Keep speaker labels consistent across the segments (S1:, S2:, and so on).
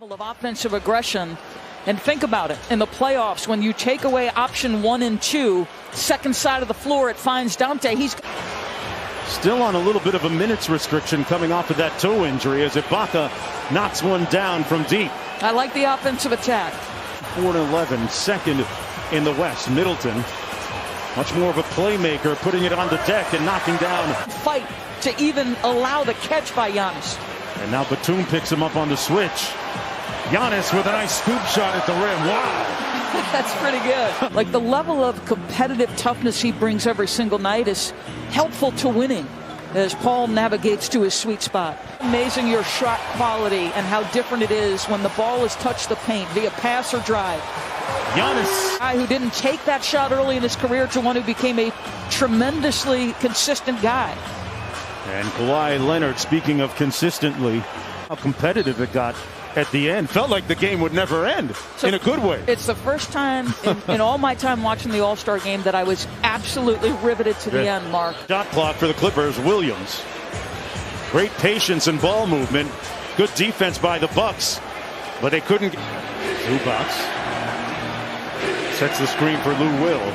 S1: Of offensive aggression. And think about it, in the playoffs, when you take away option 1 and 2, second side of the floor, it finds Dante. He's
S2: still on a little bit of a minutes restriction coming off of that toe injury as Ibaka knocks one down from deep.
S1: I like the offensive attack.
S2: 4-11, second in the West. Middleton, much more of a playmaker, putting it on the deck and knocking down.
S1: Fight to even allow the catch by Giannis.
S2: And now Batum picks him up on the switch. Giannis with a nice scoop shot at the rim. Wow.
S1: That's pretty good. Like the level of competitive toughness he brings every single night is helpful to winning as Paul navigates to his sweet spot. Amazing your shot quality and how different it is when the ball has touched the paint via pass or drive.
S2: Giannis,
S1: a guy who didn't take that shot early in his career to one who became a tremendously consistent guy.
S2: And Kawhi Leonard, speaking of consistently, how competitive it got at the end. Felt like the game would never end, so in a good way.
S1: It's the first time in all my time watching the All-Star game that I was absolutely riveted to the end, Mark.
S2: Shot clock for the Clippers, Williams. Great patience and ball movement. Good defense by the Bucks, but they couldn't. Zubac sets the screen for Lou Will.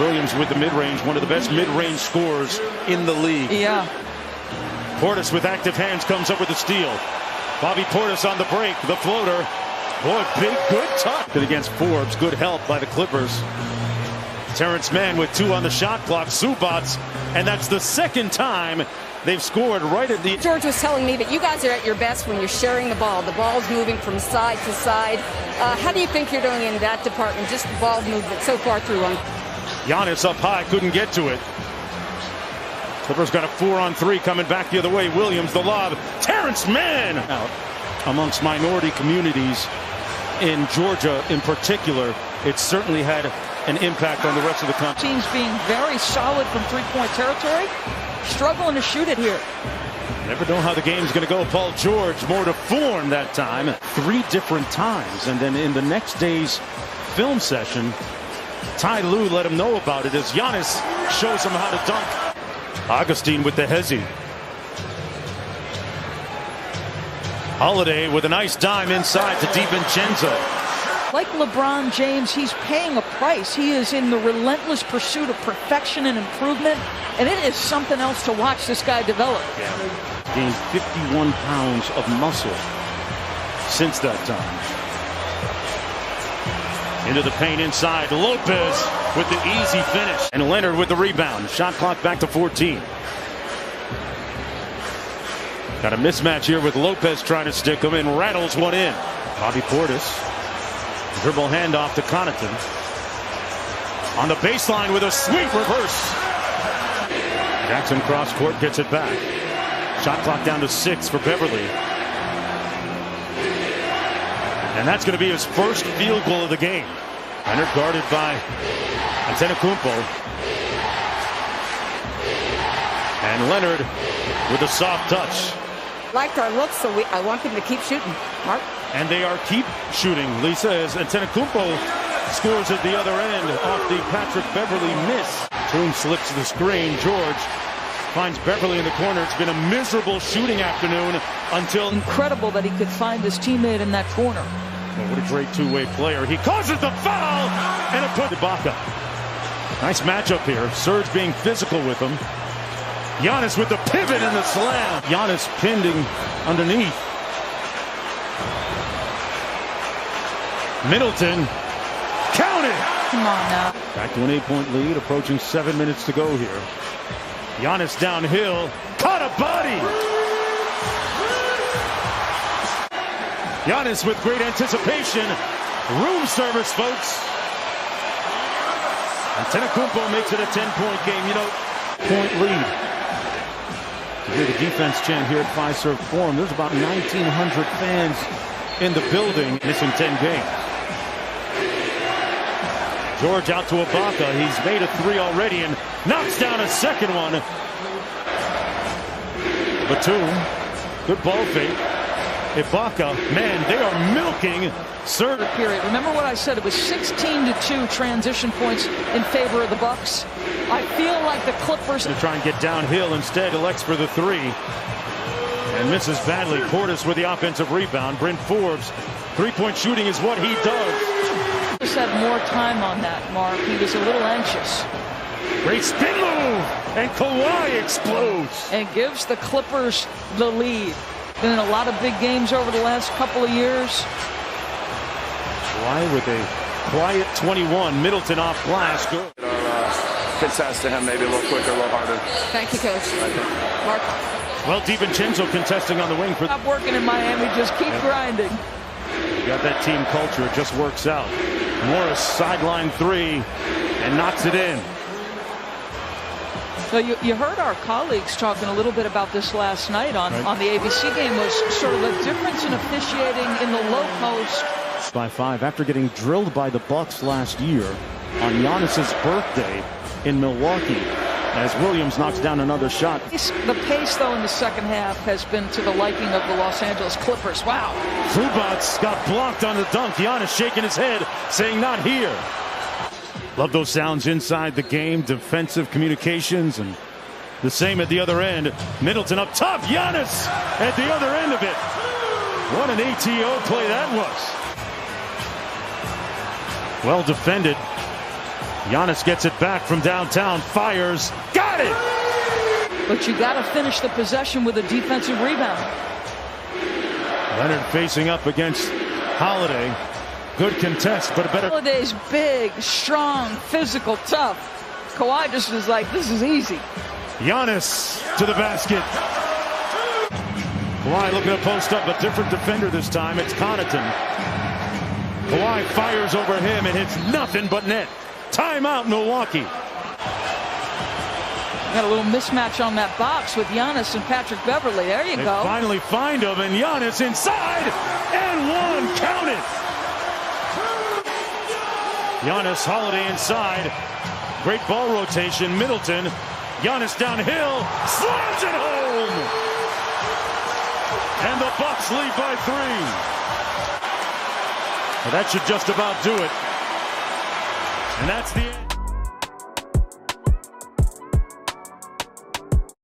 S2: Williams with the mid-range, one of the best mid-range scorers in the league.
S1: Yeah.
S2: Portis with active hands comes up with the steal. Bobby Portis on the break, the floater. Boy, big, good touch. Against Forbes, good help by the Clippers. Terrence Mann with 2 on the shot clock, Zubac, and that's the second time they've scored right at the...
S3: George was telling me that you guys are at your best when you're sharing the ball. The ball's moving from side to side. How do you think you're doing in that department, just the ball movement so far through on?
S2: Giannis up high, couldn't get to it. Clippers got a 4-on-3 coming back the other way. Williams, the lob. Terrence Mann! Out amongst minority communities in Georgia in particular, it certainly had an impact on the rest of the country.
S1: Teams being very solid from three-point territory, struggling to shoot it here.
S2: Never know how the game's going to go. Paul George, more to form that time. 3 different times. And then in the next day's film session, Ty Lue let him know about it as Giannis shows him how to dunk. Augustine with the hezzy. Holiday with a nice dime inside to DiVincenzo.
S1: Like LeBron James, he's paying a price. He is in the relentless pursuit of perfection and improvement, and it is something else to watch this guy develop.
S2: Yeah. Gained 51 pounds of muscle since that time. Into the paint inside. Lopez with the easy finish. And Leonard with the rebound. Shot clock back to 14. Got a mismatch here with Lopez trying to stick him and rattles one in. Bobby Portis. Dribble handoff to Connaughton. On the baseline with a sweet reverse. Jackson cross court gets it back. Shot clock down to 6 for Beverly. And that's going to be his first field goal of the game. Leonard guarded by Antetokounmpo. And Leonard with a soft touch.
S3: Liked our looks, so I want them to keep shooting. Mark?
S2: And they are keep shooting, Lisa, as Antetokounmpo scores at the other end off the Patrick Beverly miss. Batum slips to the screen. George finds Beverly in the corner. It's been a miserable shooting afternoon until...
S1: Incredible that he could find his teammate in that corner.
S2: Well, what a great two-way player. He causes the foul, and it put Ibaka. Nice matchup here. Serge being physical with him. Giannis with the pivot and the slam. Giannis pinned underneath. Middleton. Count it!
S1: Come on now.
S2: Back to an 8-point lead, approaching 7 minutes to go here. Giannis downhill. Caught a body! Giannis with great anticipation. Room service, folks. Antetokounmpo makes it a 10-point game. You know, point lead. You hear the defense chant here at Fiserv Forum. There's about 1,900 fans in the building, missing 10 games. George out to Ibaka. He's made a 3 already and knocks down a second one. Batum, good ball fake. Ibaka, man, they are milking Serge.
S1: Period. Remember what I said? It was 16-2 transition points in favor of the Bucks. I feel like the Clippers
S2: to try and get downhill instead, elects for the 3. And misses badly. Portis with the offensive rebound. Bryn Forbes, three-point shooting is what he does.
S1: Just had more time on that, Mark. He was a little anxious.
S2: Great spin move, and Kawhi explodes.
S1: And gives the Clippers the lead. Been in a lot of big games over the last couple of years.
S2: Kawhi with a quiet 21. Middleton off glass. Good.
S4: Contest to him maybe a little quicker, a little harder.
S3: Thank you, Coach. Mark.
S2: Well, DiVincenzo contesting on the wing for.
S1: Stop working in Miami. Just keep grinding.
S2: You got that team culture. It just works out. Morris sideline three and knocks it in.
S1: So you heard our colleagues talking a little bit about this last night on the ABC game, was sort of the difference in officiating in the low post.
S2: By 5 after getting drilled by the Bucks last year on Giannis's birthday in Milwaukee, as Williams knocks down another shot.
S1: The pace, though, in the second half has been to the liking of the Los Angeles Clippers. Wow.
S2: Zubats got blocked on the dunk. Giannis shaking his head, saying not here. Love those sounds inside the game. Defensive communications, and the same at the other end. Middleton up top. Giannis at the other end of it. What an ATO play that was. Well defended. Giannis gets it back from downtown. Fires. Got it!
S1: But you got to finish the possession with a defensive rebound.
S2: Leonard facing up against Holiday. Good contest, but a better.
S1: Holiday's big, strong, physical, tough. Kawhi just was like, this is easy.
S2: Giannis to the basket. Kawhi looking to post up, a different defender this time. It's Connaughton. Kawhi fires over him and hits nothing but net. Timeout, Milwaukee.
S1: Got a little mismatch on that box with Giannis and Patrick Beverly. There you go.
S2: Finally find him, and Giannis inside, and one, count it. Giannis, Holiday inside. Great ball rotation. Middleton. Giannis downhill. Slams it home. And the Bucks lead by 3. Well, that should just about do it. And that's the end.